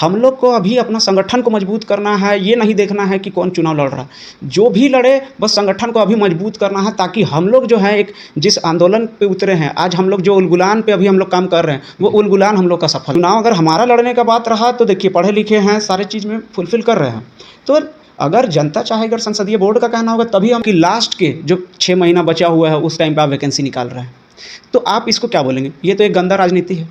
हम लोग को अभी अपना संगठन को मजबूत करना है, ये नहीं देखना है कि कौन चुनाव लड़ रहा है। जो भी लड़े बस संगठन को अभी मजबूत करना है, ताकि हम लोग जो है एक जिस आंदोलन पे उतरे हैं, आज हम लोग जो उलगुलान पे अभी हम लोग काम कर रहे हैं, वो उलगुलान हम लोग का सफल चुनाव अगर हमारा लड़ने का बात रहा तो देखिए पढ़े लिखे हैं, सारे चीज़ में फुलफ़िल कर रहे हैं। तो अगर जनता चाहे, अगर संसदीय बोर्ड का कहना होगा तभी हम कि लास्ट के जो 6 महीना बचा हुआ है उस टाइम पे आप वैकेंसी निकाल रहे हैं। तो आप इसको क्या बोलेंगे? ये तो एक गंदा राजनीति है।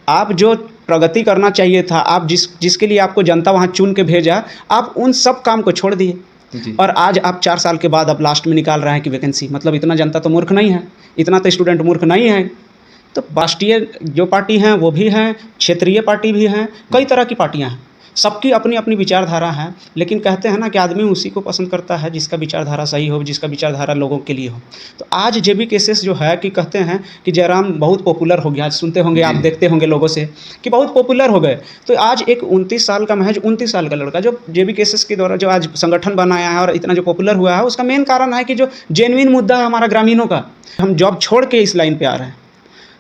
आप जो प्रगति करना चाहिए था, आप जिसके लिए आपको जनता वहाँ चुन के भेजा, आप उन सब काम को छोड़ दिए। जी। और आज आप 4 साल के बाद आप लास्ट में निकाल रहे हैं कि वैकेंसी, मतलब इतना जनता तो मूर्ख नहीं है, इतना तो स्टूडेंट मूर्ख नहीं है। तो राष्ट्रीय जो पार्टी हैं वो भी हैं, क्षेत्रीय पार्टी भी हैं, कई तरह की पार्टियाँ हैं। सबकी अपनी अपनी विचारधारा है, लेकिन कहते हैं ना कि आदमी उसी को पसंद करता है जिसका विचारधारा सही हो, जिसका विचारधारा लोगों के लिए हो। तो आज जेबी केसेस जो है कि कहते हैं कि जयराम बहुत पॉपुलर हो गया, आज सुनते होंगे आप, देखते होंगे लोगों से कि बहुत पॉपुलर हो गए। तो आज एक 29 साल का, महज 29 साल का लड़का जो जेबी केसेस के द्वारा जो आज संगठन बनाया है और इतना जो पॉपुलर हुआ है, उसका मेन कारण है कि जो जेन्युइन मुद्दा है हमारा ग्रामीणों का, हम जॉब छोड़ के इस लाइन पे आ रहे हैं।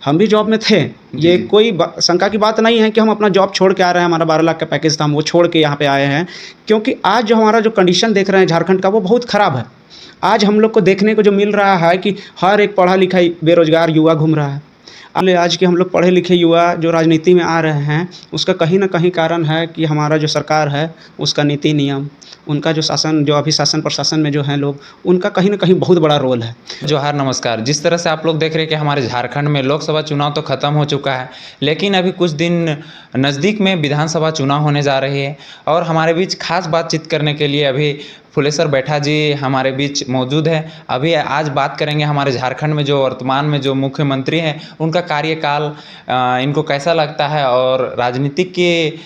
हम भी जॉब में थे, ये कोई शंका की बात नहीं है कि हम अपना जॉब छोड़ के आ रहे हैं, हमारा 12 लाख का पैकेज था, हम वो छोड़ के यहाँ पे आए हैं। क्योंकि आज जो हमारा जो कंडीशन देख रहे हैं झारखंड का, वो बहुत ख़राब है। आज हम लोग को देखने को जो मिल रहा है कि हर एक पढ़ा लिखा बेरोजगार युवा घूम रहा है। आज के हम लोग पढ़े लिखे युवा जो राजनीति में आ रहे हैं, उसका कहीं ना कहीं कारण है कि हमारा जो सरकार है उसका नीति नियम, उनका जो शासन, जो अभी शासन प्रशासन में जो हैं लोग, उनका कहीं ना कहीं बहुत बड़ा रोल है। जोहार, नमस्कार। जिस तरह से आप लोग देख रहे हैं कि हमारे झारखंड में लोकसभा चुनाव तो ख़त्म हो चुका है, लेकिन अभी कुछ दिन नज़दीक में विधानसभा चुनाव होने जा रही है और हमारे बीच खास बातचीत करने के लिए अभी फुलेश्वर बैठा जी हमारे बीच मौजूद है। अभी आज बात करेंगे हमारे झारखंड में जो वर्तमान में जो मुख्यमंत्री हैं उनका कार्यकाल इनको कैसा लगता है, और राजनीतिक की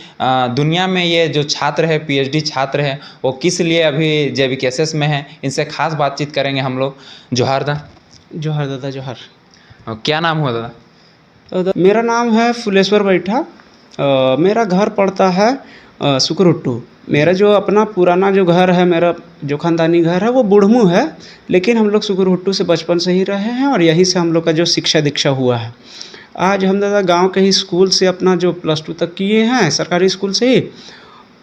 दुनिया में ये जो छात्र है, पीएचडी छात्र है, वो किस लिए अभी जेबी केसेस में है, इनसे खास बातचीत करेंगे हम लोग। जोहार दा। जोहार दादा, जोहार। क्या नाम हुआ दादा? मेरा नाम है फुलेश्वर बैठा। मेरा घर पड़ता है सुकुरुट्टू। मेरा जो अपना पुराना जो घर है, मेरा जो ख़ानदानी घर है वो बुढ़मू है, लेकिन हम लोग सुकुरुट्टू से बचपन से ही रहे हैं और यहीं से हम लोग का जो शिक्षा दीक्षा हुआ है। आज हम दादा गांव के ही स्कूल से अपना जो +2 तक किए हैं, सरकारी स्कूल से ही।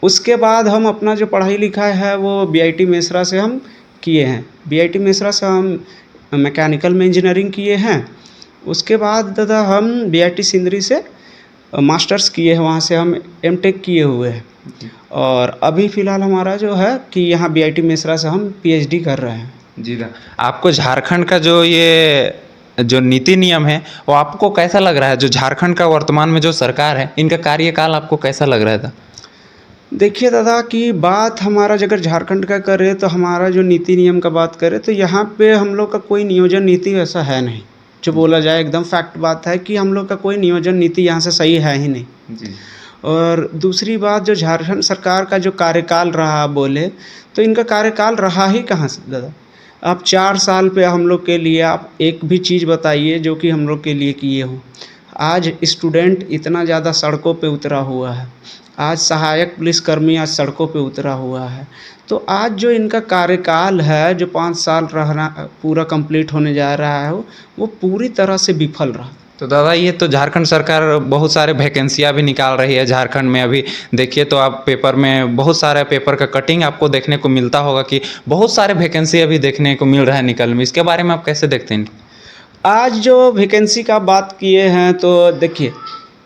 उसके बाद हम अपना जो पढ़ाई लिखाई है वो बीआईटी मेसरा से हम किए हैं। बीआईटी मेसरा से हम मैकेनिकल में इंजीनियरिंग किए हैं। उसके बाद दादा हम बीआईटी सिंदरी से मास्टर्स किए हैं, वहाँ से हम एमटेक किए हुए हैं। और अभी फ़िलहाल हमारा जो है कि यहाँ बीआईटी मेसरा से हम पीएचडी कर रहे हैं। जी दा। आपको झारखंड का जो ये जो नीति नियम है वो आपको कैसा लग रहा है? जो झारखंड का वर्तमान में जो सरकार है, इनका कार्यकाल आपको कैसा लग रहा था? देखिए दादा कि बात हमारा अगर झारखंड का करें तो हमारा जो नीति नियम का बात करें तो यहाँ पे हम लोग का कोई नियोजन नीति ऐसा है नहीं। जो बोला जाए एकदम फैक्ट बात है कि हम लोग का कोई नियोजन नीति यहाँ से सही है ही नहीं जी। और दूसरी बात, जो झारखंड सरकार का जो कार्यकाल रहा बोले तो इनका कार्यकाल रहा ही कहाँ से दादा। आप 4 साल पे हम लोग के लिए आप एक भी चीज़ बताइए जो कि हम लोग के लिए किए हो। आज स्टूडेंट इतना ज़्यादा सड़कों पे उतरा हुआ है, आज सहायक पुलिसकर्मी आज सड़कों पे उतरा हुआ है। तो आज जो इनका कार्यकाल है, जो 5 साल रहना पूरा कंप्लीट होने जा रहा है, वो पूरी तरह से विफल रहा। तो दादा, ये तो झारखंड सरकार बहुत सारे वैकेंसियाँ भी निकाल रही है झारखंड में। अभी देखिए तो आप पेपर में बहुत सारे पेपर का कटिंग आपको देखने को मिलता होगा कि बहुत सारे वैकेंसी अभी देखने को मिल रहा है निकल में। इसके बारे में आप कैसे देखते हैं? आज जो वैकेंसी का बात किए हैं तो देखिए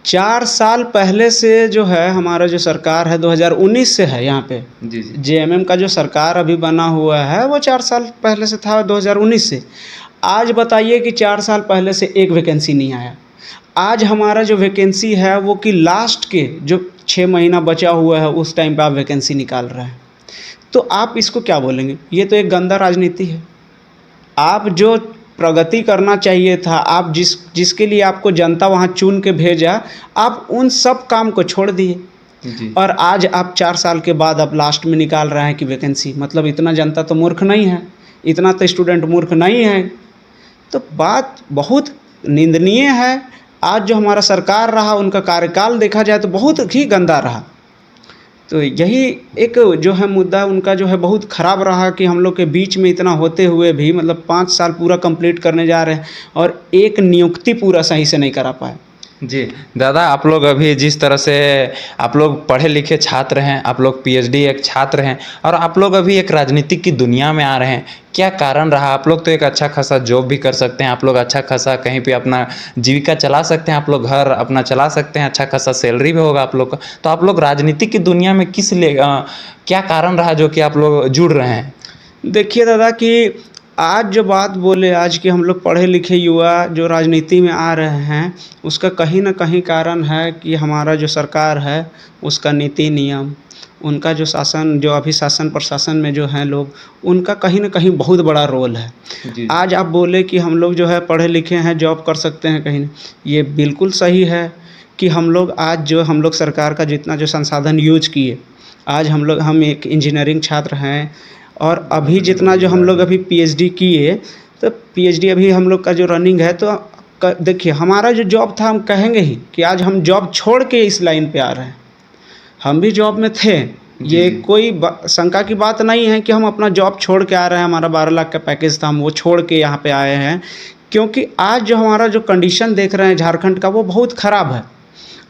4 साल पहले से जो है हमारा जो सरकार है 2019 से है यहाँ पे। जी जी। जेएमएम का जो सरकार अभी बना हुआ है वो 4 साल पहले से था, 2019 से। आज बताइए कि 4 साल पहले से एक वैकेंसी नहीं आया। आज हमारा जो वैकेंसी है वो कि लास्ट के जो 6 महीना बचा हुआ है उस टाइम पे आप वैकेंसी निकाल रहे हैं। तो आप इसको क्या बोलेंगे? ये तो एक गंदा राजनीति है। आप जो प्रगति करना चाहिए था, आप जिसके लिए आपको जनता वहाँ चुन के भेजा, आप उन सब काम को छोड़ दिए। जी। और आज आप 4 साल के बाद आप लास्ट में निकाल रहे हैं कि वैकेंसी, मतलब इतना जनता तो मूर्ख नहीं है, इतना तो स्टूडेंट मूर्ख नहीं है। तो बात बहुत निंदनीय है। आज जो हमारा सरकार रहा उनका कार्यकाल देखा जाए तो बहुत ही गंदा रहा। तो यही एक जो है मुद्दा उनका जो है बहुत ख़राब रहा कि हम लोग के बीच में इतना होते हुए भी, मतलब 5 साल पूरा कंप्लीट करने जा रहे हैं और एक नियुक्ति पूरा सही से नहीं करा पाए। जी दादा, आप लोग अभी जिस तरह से आप लोग पढ़े लिखे छात्र हैं, आप लोग पीएचडी एक छात्र हैं और आप लोग अभी एक राजनीतिक की दुनिया में आ रहे हैं, क्या कारण रहा? आप लोग तो एक अच्छा खासा जॉब भी कर सकते हैं, आप लोग अच्छा खासा कहीं पे अपना जीविका चला सकते हैं, आप लोग घर अपना चला सकते हैं, अच्छा खासा सैलरी भी होगा आप लोग का। तो आप लोग राजनीतिक की दुनिया में किस लिए क्या कारण रहा जो कि आप लोग जुड़ रहे हैं? देखिए दादा कि आज जो बात बोले, आज के हम लोग पढ़े लिखे युवा जो राजनीति में आ रहे हैं, उसका कहीं न कहीं कारण है कि हमारा जो सरकार है उसका नीति नियम, उनका जो शासन, जो अभी शासन प्रशासन में जो हैं लोग, उनका कहीं न कहीं बहुत बड़ा रोल है। जी। आज आप बोले कि हम लोग जो है पढ़े लिखे हैं, जॉब कर सकते हैं कहीं, ये बिल्कुल सही है कि हम लोग सरकार का जितना जो संसाधन यूज़ किए, आज हम एक इंजीनियरिंग छात्र हैं और अभी जितना जो हम लोग अभी पीएचडी किए, तो पीएचडी अभी हम लोग का जो रनिंग है, तो देखिए हमारा जो जॉब था, हम कहेंगे ही कि आज हम जॉब छोड़ के इस लाइन पे आ रहे हैं। हम भी जॉब में थे, ये कोई शंका की बात नहीं है कि हम अपना जॉब छोड़ के आ रहे हैं। हमारा 12 लाख का पैकेज था, हम वो छोड़ के यहाँ पे आए हैं, क्योंकि आज जो हमारा जो कंडीशन देख रहे हैं झारखंड का, वो बहुत ख़राब है।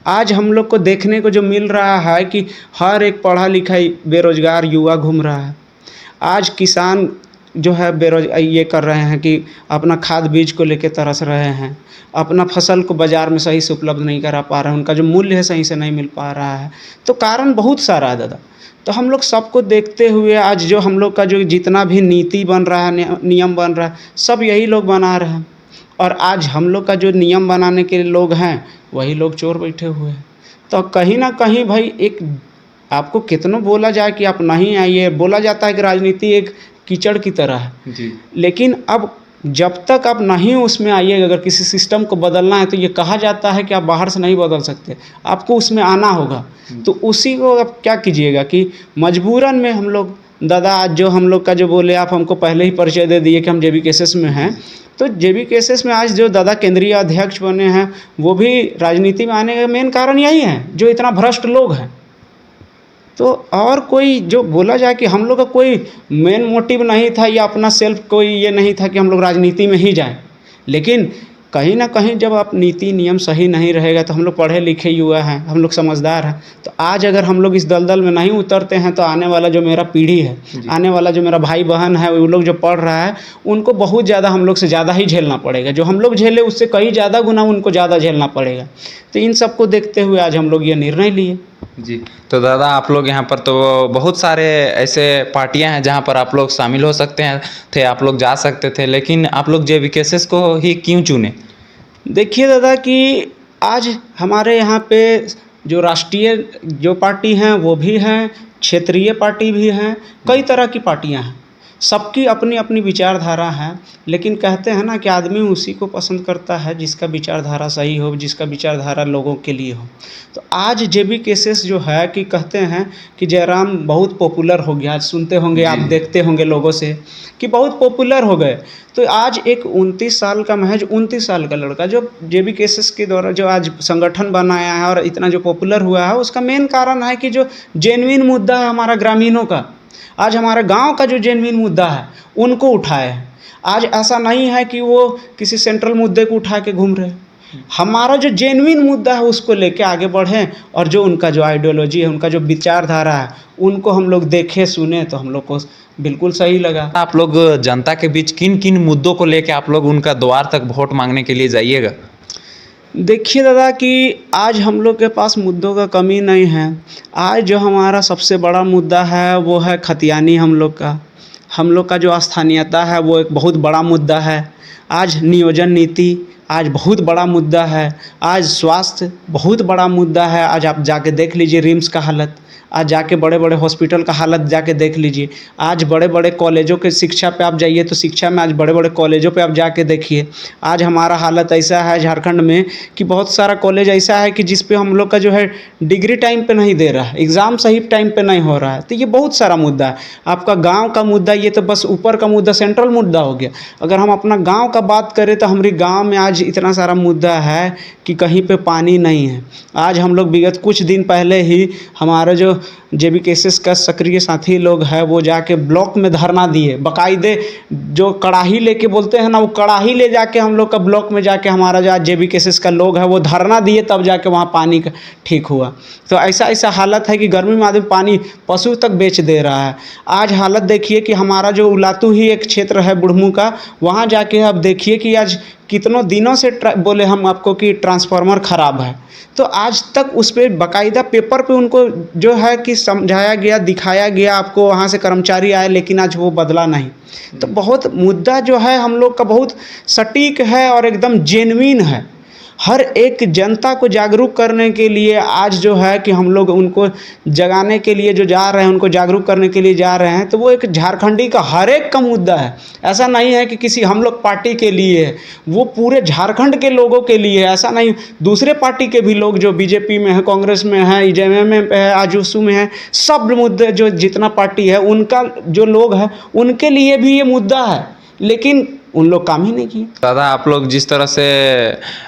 आज हम लोग को देखने को जो मिल रहा है कि हर एक पढ़ा लिखा बेरोजगार युवा घूम रहा है। आज किसान जो है ये कर रहे हैं कि अपना खाद बीज को लेके तरस रहे हैं, अपना फसल को बाज़ार में सही से उपलब्ध नहीं करा पा रहे हैं, उनका जो मूल्य है सही से नहीं मिल पा रहा है। तो कारण बहुत सारा है दादा। तो हम लोग सबको देखते हुए आज जो हम लोग का जो जितना भी नीति बन रहा है, नियम बन रहा है, सब यही लोग बना रहे हैं। और आज हम लोग का जो नियम बनाने के लोग हैं, वही लोग चोर बैठे हुए हैं। तो कहीं ना कहीं भाई, एक आपको कितना बोला जाए कि आप नहीं आइए, बोला जाता है कि राजनीति एक कीचड़ की तरह है। जी। लेकिन अब जब तक आप नहीं उसमें आइए, अगर किसी सिस्टम को बदलना है, तो ये कहा जाता है कि आप बाहर से नहीं बदल सकते, आपको उसमें आना होगा। तो उसी को आप क्या कीजिएगा कि मजबूरन में हम लोग दादा, आज जो हम लोग का जो बोले, आप हमको पहले ही परिचय दे दिए कि हम जेबीकेएसएस में हैं। तो जेबीकेएसएस में आज जो दादा केंद्रीय अध्यक्ष बने हैं, वो भी राजनीति में आने का मेन कारण यही है, जो इतना भ्रष्ट लोग हैं। तो और कोई जो बोला जाए कि हम लोग का कोई मेन मोटिव नहीं था, या अपना सेल्फ कोई ये नहीं था कि हम लोग राजनीति में ही जाएं। लेकिन कहीं ना कहीं जब आप नीति नियम सही नहीं रहेगा, तो हम लोग पढ़े लिखे युवा हैं, हम लोग समझदार हैं, तो आज अगर हम लोग इस दलदल में नहीं उतरते हैं, तो आने वाला जो मेरा पीढ़ी है, आने वाला जो मेरा भाई बहन है, वो लोग जो पढ़ रहा है, उनको बहुत ज़्यादा हम लोग से ज़्यादा ही झेलना पड़ेगा। जो हम लोग झेले उससे कहीं ज़्यादा गुना उनको ज़्यादा झेलना पड़ेगा। तो इन सबको देखते हुए आज हम लोग ये निर्णय लिए। जी। तो दादा, आप लोग यहाँ पर तो बहुत सारे ऐसे पार्टियां हैं जहाँ पर आप लोग शामिल हो सकते हैं थे, आप लोग जा सकते थे, लेकिन आप लोग जेबीकेएसएस को ही क्यों चुने? देखिए दादा कि आज हमारे यहाँ पे जो राष्ट्रीय जो पार्टी हैं वो भी हैं, क्षेत्रीय पार्टी भी हैं, कई तरह की पार्टियां हैं, सबकी अपनी अपनी विचारधारा है। लेकिन कहते हैं ना कि आदमी उसी को पसंद करता है जिसका विचारधारा सही हो, जिसका विचारधारा लोगों के लिए हो। तो आज जेबीकेएसएस जो है कि कहते हैं कि जयराम बहुत पॉपुलर हो गया, आज सुनते होंगे आप, देखते होंगे लोगों से कि बहुत पॉपुलर हो गए। तो आज एक 29 साल का, महज 29 साल का लड़का जो जेबीकेएसएस के द्वारा जो आज संगठन बनाया है और इतना जो पॉपुलर हुआ है, उसका मेन कारण है कि जो जेन्युइन मुद्दा है हमारा ग्रामीणों का, आज हमारे गांव का जो जेन्युइन मुद्दा है उनको उठाए हैं। आज ऐसा नहीं है कि वो किसी सेंट्रल मुद्दे को उठा के घूम रहे हैं। हमारा जो जेन्युइन मुद्दा है उसको लेके आगे बढ़ें, और जो उनका जो आइडियोलॉजी है, उनका जो विचारधारा है, उनको हम लोग देखे सुने, तो हम लोग को बिल्कुल सही लगा। आप लोग जनता के बीच किन किन मुद्दों को लेके आप लोग उनका द्वार तक वोट मांगने के लिए जाइएगा? देखिए दादा कि आज हम लोग के पास मुद्दों का कमी नहीं है। आज जो हमारा सबसे बड़ा मुद्दा है वो है खतियानी। हम लोग का जो स्थानीयता है वो एक बहुत बड़ा मुद्दा है। आज नियोजन नीति आज बहुत बड़ा मुद्दा है। आज स्वास्थ्य बहुत बड़ा मुद्दा है। आज आप जाके देख लीजिए रिम्स का हालत, आज जाके बड़े बड़े हॉस्पिटल का हालत जाके देख लीजिए। आज बड़े बड़े कॉलेजों के शिक्षा पे आप जाइए तो शिक्षा में आज बड़े बड़े कॉलेजों पे आप जाके देखिए। आज हमारा हालत ऐसा है झारखंड में कि बहुत सारा कॉलेज ऐसा है कि जिस पे हम लोग का जो है डिग्री टाइम पे नहीं दे रहा है, एग्ज़ाम सही टाइम पे नहीं हो रहा है। तो ये बहुत सारा मुद्दा है। आपका गाँव का मुद्दा, ये तो बस ऊपर का मुद्दा, सेंट्रल मुद्दा हो गया। अगर हम अपना गाँव का बात करें तो हमारे गाँव में आज आज इतना सारा मुद्दा है कि कहीं पे पानी नहीं है। आज हम लोग विगत कुछ दिन पहले ही हमारा जो JBKSS का सक्रिय साथी लोग हैं वो जाके ब्लॉक में धरना दिए, बाकायदे जो कड़ाही लेके बोलते हैं ना, वो कड़ाही ले जाके हम लोग का ब्लॉक में जाके हमारा जो आज JBKSS का लोग है वो धरना दिए, तब जाके वहाँ पानी का ठीक हुआ। तो ऐसा हालत है कि गर्मी में आदमी पानी पशु तक बेच दे रहा है। आज हालत देखिए कि हमारा जो उलातू ही एक क्षेत्र है बुढ़मू का, वहाँ जाके अब देखिए कि आज कितनों दिनों से बोले हम आपको कि ट्रांसफार्मर ख़राब है, तो आज तक उस पर बाकायदा पेपर पे उनको जो है कि समझाया गया, दिखाया गया, आपको वहाँ से कर्मचारी आए, लेकिन आज वो बदला नहीं। तो बहुत मुद्दा जो है हम लोग का बहुत सटीक है और एकदम जेन्युइन है। हर एक जनता को जागरूक करने के लिए आज जो है कि हम लोग उनको जगाने के लिए जो जा रहे हैं, उनको जागरूक करने के लिए जा रहे हैं, तो वो एक झारखंडी का हर एक का मुद्दा है। ऐसा नहीं है कि किसी हम लोग पार्टी के लिए है, वो पूरे झारखंड के लोगों के लिए है। ऐसा नहीं, दूसरे पार्टी के भी लोग जो बीजेपी में है, कांग्रेस में है, IJM में है, आजसू में है, सब मुद्दे जो जितना पार्टी है उनका जो लोग हैं उनके लिए भी ये मुद्दा है, लेकिन उन लोग काम ही नहीं किए। दादा, आप लोग जिस तरह से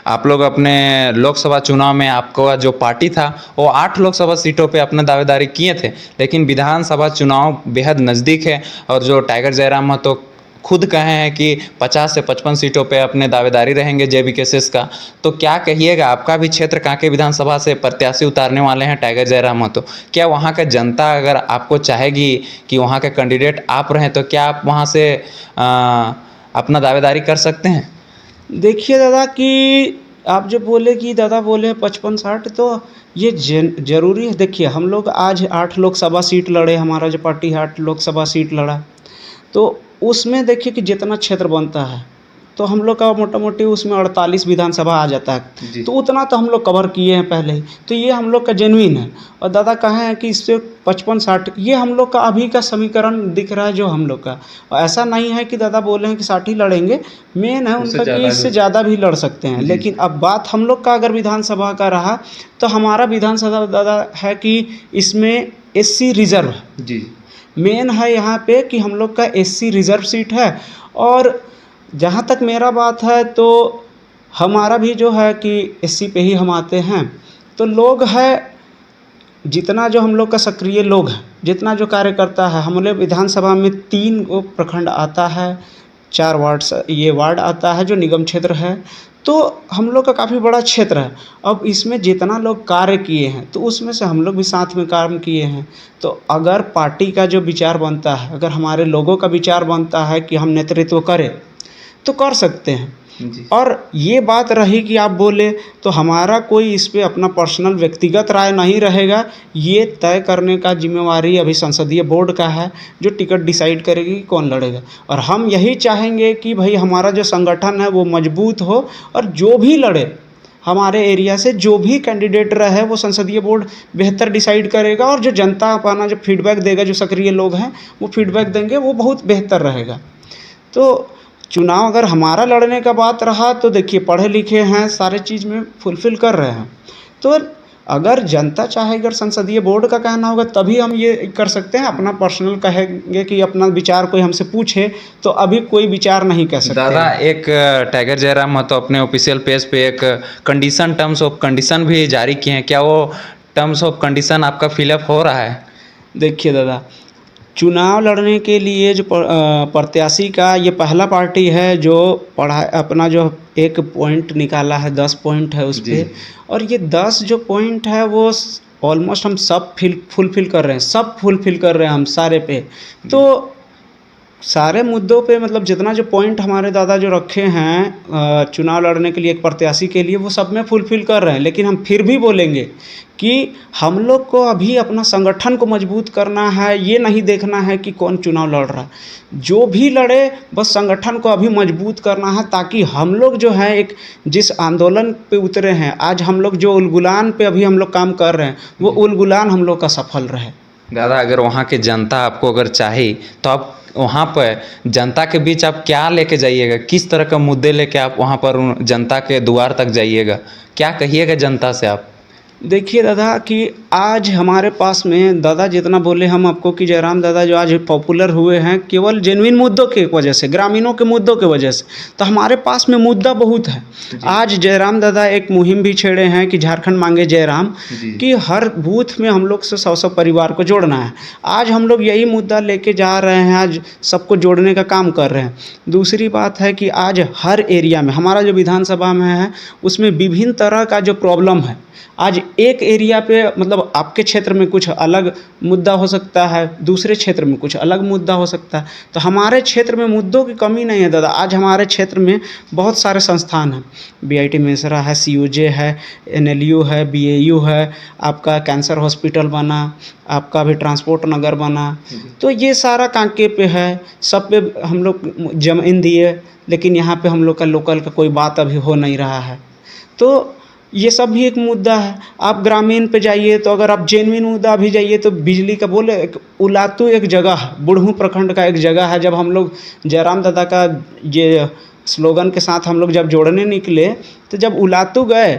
आप लोग अपने लोकसभा चुनाव में आपका जो पार्टी था वो 8 लोकसभा सीटों पे अपना दावेदारी किए थे, लेकिन विधानसभा चुनाव बेहद नज़दीक है और जो टाइगर जयराम महतो खुद कहे हैं कि 50 से 55 सीटों पे अपने दावेदारी रहेंगे JBKSS का, तो क्या कहिएगा? आपका भी क्षेत्र कांके विधानसभा से प्रत्याशी उतारने वाले हैं टाइगर जयराम महतो। क्या वहाँ का जनता अगर आपको चाहेगी कि वहाँ के कैंडिडेट आप रहें, तो क्या आप वहाँ से अपना दावेदारी कर सकते हैं? देखिए दादा कि आप जो बोले कि दादा बोले 55-60, तो ये ज़रूरी है। देखिए हम लोग आज 8 लोकसभा सीट लड़े, हमारा जो पार्टी है 8 लोकसभा सीट लड़ा, तो उसमें देखिए कि जितना क्षेत्र बनता है तो हम लोग का मोटा मोटी उसमें 48 विधानसभा आ जाता है, तो उतना तो हम लोग कवर किए हैं पहले ही, तो ये हम लोग का जेन्युइन है। और दादा कहे हैं कि इससे 55-60 ये हम लोग का अभी का समीकरण दिख रहा है जो हम लोग का, और ऐसा नहीं है कि दादा बोले हैं कि 60 ही लड़ेंगे, मेन है उनका कि इससे ज़्यादा भी लड़ सकते हैं। लेकिन अब बात हम लोग का अगर विधानसभा का रहा तो हमारा विधानसभा दादा है कि इसमें SC रिजर्व है जी, मेन है यहाँ पे कि हम लोग का SC रिजर्व सीट है। और जहाँ तक मेरा बात है तो हमारा भी जो है कि SC पे ही हम आते हैं, तो लोग है जितना जो हम लोग का सक्रिय लोग हैं, जितना जो कार्यकर्ता है, हम लोग विधानसभा में 3 प्रखंड आता है, 4 वार्ड आता है जो निगम क्षेत्र है, तो हम लोग का काफ़ी बड़ा क्षेत्र है। अब इसमें जितना लोग कार्य किए हैं तो उसमें से हम लोग भी साथ में काम किए हैं, तो अगर पार्टी का जो विचार बनता है, अगर हमारे लोगों का विचार बनता है कि हम नेतृत्व करें तो कर सकते हैं जी। और ये बात रही कि आप बोले तो हमारा कोई इस पे अपना पर्सनल व्यक्तिगत राय नहीं रहेगा, ये तय करने का जिम्मेवारी अभी संसदीय बोर्ड का है जो टिकट डिसाइड करेगी कि कौन लड़ेगा। और हम यही चाहेंगे कि भाई हमारा जो संगठन है वो मजबूत हो, और जो भी लड़े हमारे एरिया से जो भी कैंडिडेट रहे वो संसदीय बोर्ड बेहतर डिसाइड करेगा, और जो जनता अपना जो फीडबैक देगा, जो सक्रिय लोग हैं वो फीडबैक देंगे, वो बहुत बेहतर रहेगा। तो चुनाव अगर हमारा लड़ने का बात रहा तो देखिए पढ़े लिखे हैं, सारे चीज़ में फुलफ़िल कर रहे हैं, तो अगर जनता चाहे, अगर संसदीय बोर्ड का कहना होगा तभी हम ये कर सकते हैं। अपना पर्सनल कहेंगे कि अपना विचार कोई हमसे पूछे तो अभी कोई विचार नहीं कह सकते। दादा, एक टाइगर जयराम महतो अपने ऑफिशियल पेज पे एक कंडीशन, टर्म्स ऑफ कंडीशन भी जारी किए हैं, क्या वो टर्म्स ऑफ कंडीशन आपका फिलअप हो रहा है? देखिए दादा, चुनाव लड़ने के लिए जो प्रत्याशी का ये पहला पार्टी है जो अपना जो एक पॉइंट निकाला है, 10 पॉइंट है उस पर, और ये 10 जो पॉइंट है वो ऑलमोस्ट हम सब फुलफ़िल कर रहे हैं, सब फुलफ़िल कर रहे हैं हम सारे पे। तो सारे मुद्दों पे मतलब जितना जो पॉइंट हमारे दादा जो रखे हैं चुनाव लड़ने के लिए एक प्रत्याशी के लिए, वो सब में फुलफ़िल कर रहे हैं। लेकिन हम फिर भी बोलेंगे कि हम लोग को अभी अपना संगठन को मजबूत करना है, ये नहीं देखना है कि कौन चुनाव लड़ रहा है, जो भी लड़े बस संगठन को अभी मजबूत करना है, ताकि हम लोग जो है एक जिस आंदोलन पे उतरे हैं, आज हम लोग जो उलगुलान पे अभी हम लोग काम कर रहे हैं, वो उलगुलान हम लोग का सफल रहे। दादा, अगर वहाँ के जनता आपको अगर चाहे तो आप वहाँ पर जनता के बीच आप क्या लेके जाइएगा, किस तरह का मुद्दे लेके आप वहाँ पर जनता के द्वार तक जाइएगा, क्या कहिएगा जनता से आप? देखिए दादा कि आज हमारे पास में दादा जितना बोले हम आपको कि जयराम दादा जो आज पॉपुलर हुए हैं केवल जेन्युइन मुद्दों की वजह से, ग्रामीणों के मुद्दों की वजह से। तो हमारे पास में मुद्दा बहुत है। आज जयराम दादा एक मुहिम भी छेड़े हैं कि झारखंड मांगे जयराम, कि हर बूथ में हम लोग से 100 परिवार को जोड़ना है। आज हम लोग यही मुद्दा लेके जा रहे हैं, आज सबको जोड़ने का काम कर रहे हैं। दूसरी बात है कि आज हर एरिया में हमारा जो विधानसभा में है उसमें विभिन्न तरह का जो प्रॉब्लम है, आज एक एरिया पे मतलब आपके क्षेत्र में कुछ अलग मुद्दा हो सकता है, दूसरे क्षेत्र में कुछ अलग मुद्दा हो सकता है। तो हमारे क्षेत्र में मुद्दों की कमी नहीं है दादा। आज हमारे क्षेत्र में बहुत सारे संस्थान हैं, बीआईटी मेसरा है, सीयूजे है, एनएलयू है, बीएयू है, आपका कैंसर हॉस्पिटल बना, आपका भी ट्रांसपोर्ट नगर बना। तो ये सारा कांके पे है, सब पे हम लोग जमीन दिए, लेकिन यहाँ पे हम लोग का लोकल का कोई बात अभी हो नहीं रहा है। तो ये सब भी एक मुद्दा है। आप ग्रामीण पे जाइए तो अगर आप जेन्युइन मुद्दा भी जाइए तो बिजली का बोले उलातू एक जगह है, बुढ़ू प्रखंड का एक जगह है। जब हम लोग जयराम दादा का ये स्लोगन के साथ हम लोग जब जोड़ने निकले तो जब उलातू गए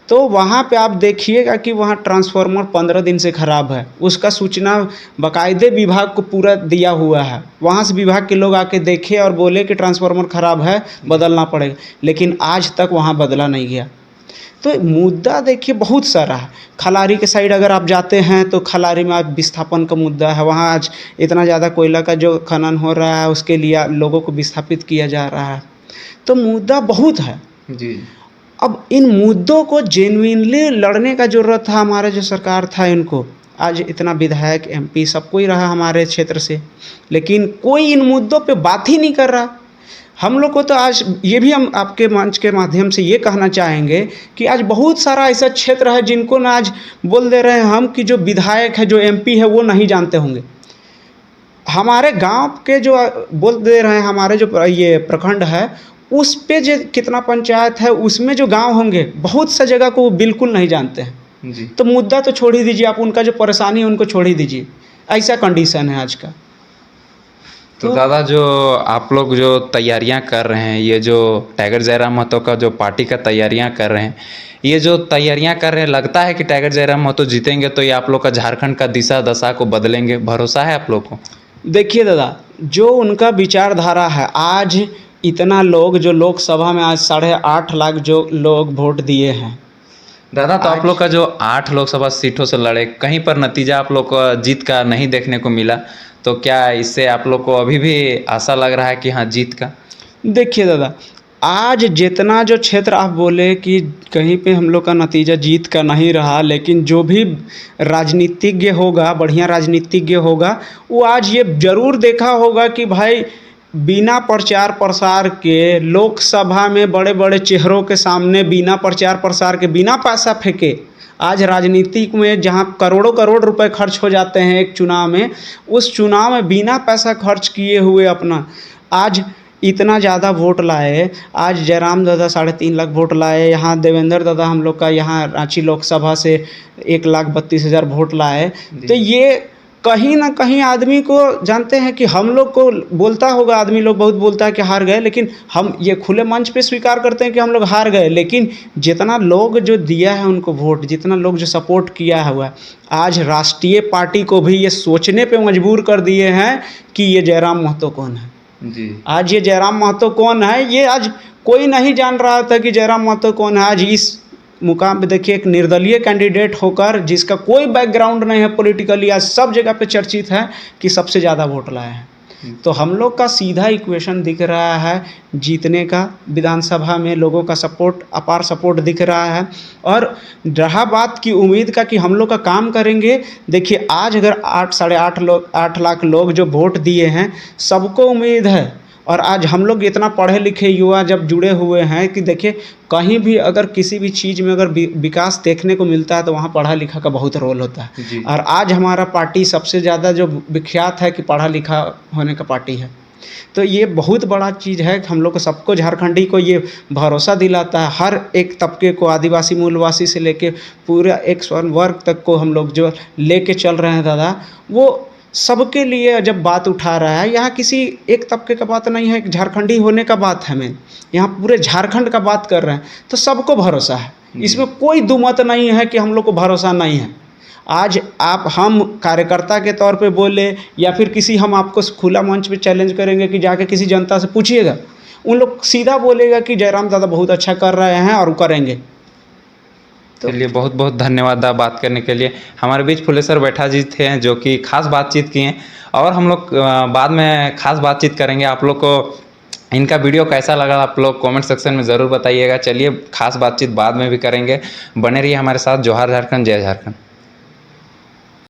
तो वहाँ पे आप देखिएगा कि वहाँ ट्रांसफार्मर 15 दिन से ख़राब है। उसका सूचना बाकायदे विभाग को पूरा दिया हुआ है। वहाँ से विभाग के लोग आके देखे और बोले कि ट्रांसफार्मर ख़राब है, बदलना पड़ेगा, लेकिन आज तक वहाँ बदला नहीं गया। तो मुद्दा देखिए बहुत सारा है। खलारी के साइड अगर आप जाते हैं तो खलारी में आज विस्थापन का मुद्दा है। वहाँ आज इतना ज़्यादा कोयला का जो खनन हो रहा है उसके लिए लोगों को विस्थापित किया जा रहा है। तो मुद्दा बहुत है जी। अब इन मुद्दों को जेन्युइनली लड़ने का ज़रूरत था। हमारा जो सरकार था इनको, आज इतना विधायक एमपी सब कोई रहा हमारे क्षेत्र से, लेकिन कोई इन मुद्दों पे बात ही नहीं कर रहा। हम लोग को तो आज ये भी हम आपके मंच के माध्यम से ये कहना चाहेंगे कि आज बहुत सारा ऐसा क्षेत्र है जिनको ना आज बोल दे रहे हैं हम कि जो विधायक है, जो एमपी है, वो नहीं जानते होंगे। हमारे गांव के जो बोल दे रहे हैं, हमारे जो ये प्रखंड है उस पे जो कितना पंचायत है उसमें जो गांव होंगे, बहुत सा जगह को वो बिल्कुल नहीं जानते हैं जी। तो मुद्दा तो छोड़ ही दीजिए, आप उनका जो परेशानी है उनको छोड़ ही दीजिए। ऐसा कंडीशन है आज का। तो दादा जो आप लोग जो तैयारियां कर रहे हैं, ये जो टाइगर जयराम महतो का जो पार्टी का तैयारियां कर रहे हैं, ये जो तैयारियां कर रहे हैं, लगता है कि टाइगर जयराम महतो जीतेंगे तो ये आप लोग का झारखंड का दिशा दशा को बदलेंगे, भरोसा है आप लोग को? देखिए दादा, जो उनका विचारधारा है, आज इतना लोग जो लोकसभा में आज 8.5 लाख जो लोग वोट दिए हैं दादा, तो आप लोग का जो 8 लोकसभा सीटों से लड़े, कहीं पर नतीजा आप लोग को जीत का नहीं देखने को मिला, तो क्या इससे आप लोग को अभी भी आशा लग रहा है कि हाँ जीत का? देखिए दादा, आज जितना जो क्षेत्र आप बोले कि कहीं पे हम लोग का नतीजा जीत का नहीं रहा, लेकिन जो भी राजनीतिज्ञ होगा, बढ़िया राजनीतिज्ञ होगा, वो आज ये ज़रूर देखा होगा कि भाई बिना प्रचार प्रसार के लोकसभा में बड़े बड़े चेहरों के सामने बिना प्रचार प्रसार के, बिना पैसा फेंके, आज राजनीति में जहां करोड़ों करोड़ रुपए खर्च हो जाते हैं एक चुनाव में, उस चुनाव में बिना पैसा खर्च किए हुए अपना आज इतना ज़्यादा वोट लाए। आज जयराम दादा 3.5 लाख वोट लाए, यहाँ देवेंद्र दादा हम लोग का यहाँ रांची लोकसभा से 1,32,000 वोट लाए। तो ये कहीं ना कहीं आदमी को जानते हैं कि हम लोग को बोलता होगा, आदमी लोग बहुत बोलता है कि हार गए, लेकिन हम ये खुले मंच पे स्वीकार करते हैं कि हम लोग हार गए। लेकिन जितना लोग जो दिया है उनको वोट, जितना लोग जो सपोर्ट किया हुआ है, आज राष्ट्रीय पार्टी को भी ये सोचने पे मजबूर कर दिए हैं कि ये जयराम महतो कौन है जी। आज ये जयराम महतो कौन है, ये आज कोई नहीं जान रहा था कि जयराम महतो कौन है। आज इस मुकाम पे देखिए, एक निर्दलीय कैंडिडेट होकर जिसका कोई बैकग्राउंड नहीं है पॉलिटिकली, आज सब जगह पे चर्चित है कि सबसे ज़्यादा वोट लाए हैं। तो हम लोग का सीधा इक्वेशन दिख रहा है जीतने का। विधानसभा में लोगों का सपोर्ट, अपार सपोर्ट दिख रहा है। और रहा बात की उम्मीद का कि हम लोग का काम करेंगे, देखिए आज अगर 8 लाख लोग जो वोट दिए हैं, सबको उम्मीद है। और आज हम लोग इतना पढ़े लिखे युवा जब जुड़े हुए हैं कि देखिए कहीं भी अगर किसी भी चीज़ में अगर विकास देखने को मिलता है तो वहाँ पढ़ा लिखा का बहुत रोल होता है। और आज हमारा पार्टी सबसे ज़्यादा जो विख्यात है कि पढ़ा लिखा होने का पार्टी है। तो ये बहुत बड़ा चीज़ है। हम लोग को, सबको, झारखंडी को ये भरोसा दिलाता है। हर एक तबके को, आदिवासी मूलवासी से लेके पूरा एक स्वर्ण वर्ग तक को हम लोग जो लेके चल रहे हैं दादा, वो सबके लिए जब बात उठा रहा है। यहाँ किसी एक तबके का बात नहीं है, झारखंडी होने का बात है। मैं यहाँ पूरे झारखंड का बात कर रहे हैं, तो सबको भरोसा है। इसमें कोई दुमत नहीं है कि हम लोग को भरोसा नहीं है। आज आप हम कार्यकर्ता के तौर पे बोले या फिर किसी हम आपको खुला मंच पे चैलेंज करेंगे कि जाके किसी जनता से पूछिएगा, उन लोग सीधा बोलेगा कि जयराम दादा बहुत अच्छा कर रहे हैं और करेंगे। चलिए, बहुत बहुत धन्यवाद बात करने के लिए। हमारे बीच फुलेश्वर बैठा जी थे जो कि खास बातचीत किए, और हम लोग बाद में खास बातचीत करेंगे। आप लोग को इनका वीडियो कैसा लगा आप लोग कमेंट सेक्शन में ज़रूर बताइएगा। चलिए, खास बातचीत बाद में भी करेंगे। बने रहिए हमारे साथ। जोहार झारखंड, जय झारखंड।